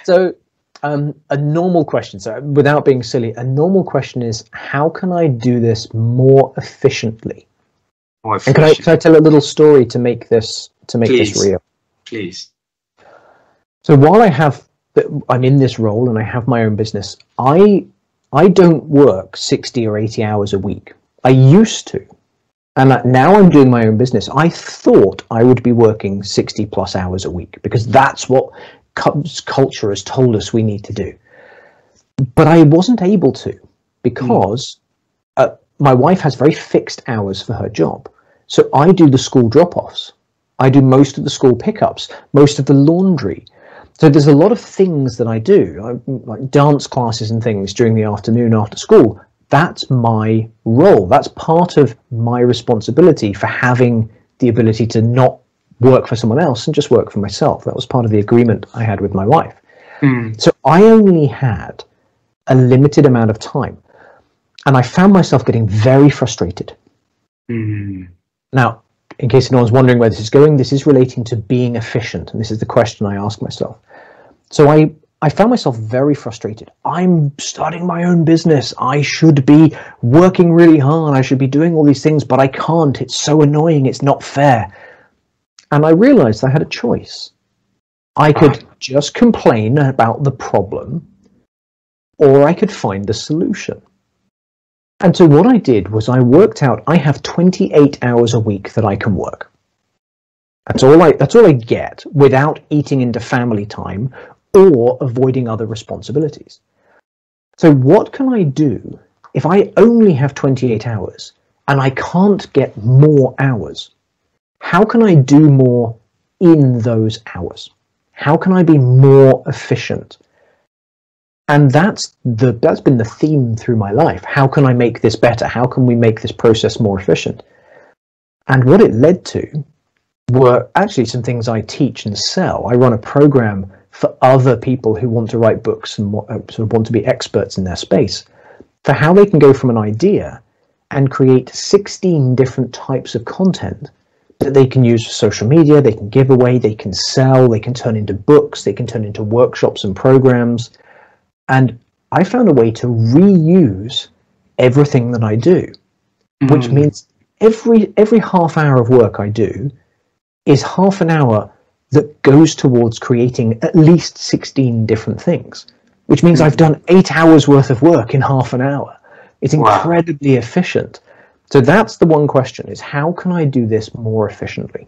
So a normal question, so without being silly, a normal question is, how can I do this more efficiently? More And efficient. can I tell a little story to make this real? Please. So while I'm in this role and I have my own business, I don't work 60 or 80 hours a week. I used to. And now I'm doing my own business. I thought I would be working 60 plus hours a week because that's what culture has told us we need to do. But I wasn't able to because my wife has very fixed hours for her job. So I do the school drop-offs. I do most of the school pickups, most of the laundry. So there's a lot of things that I do, like dance classes and things during the afternoon after school. That's my role. That's part of my responsibility for having the ability to not work for someone else and just work for myself. That was part of the agreement I had with my wife. So I only had a limited amount of time, and I found myself getting very frustrated. Now, in case anyone's wondering where this is going, this is relating to being efficient, and this is the question I ask myself. So I found myself very frustrated. I'm starting my own business. I should be working really hard. I should be doing all these things, but I can't. It's so annoying. It's not fair. And I realized I had a choice. I could just complain about the problem, or I could find the solution. And so what I did was I worked out I have 28 hours a week that I can work. That's all I get without eating into family time or avoiding other responsibilities. So what can I do if I only have 28 hours and I can't get more hours? How can I do more in those hours? How can I be more efficient? And that's been the theme through my life. How can I make this better? How can we make this process more efficient? And what it led to were actually some things I teach and sell. I run a program for other people who want to write books and sort of want to be experts in their space, for how they can go from an idea and create 16 different types of content that they can use for social media, they can give away, they can sell, they can turn into books, they can turn into workshops and programs. And I found a way to reuse everything that I do, which means every half hour of work I do is half an hour that goes towards creating at least 16 different things, which means I've done 8 hours worth of work in half an hour. It's incredibly efficient. So that's the one question, is how can I do this more efficiently?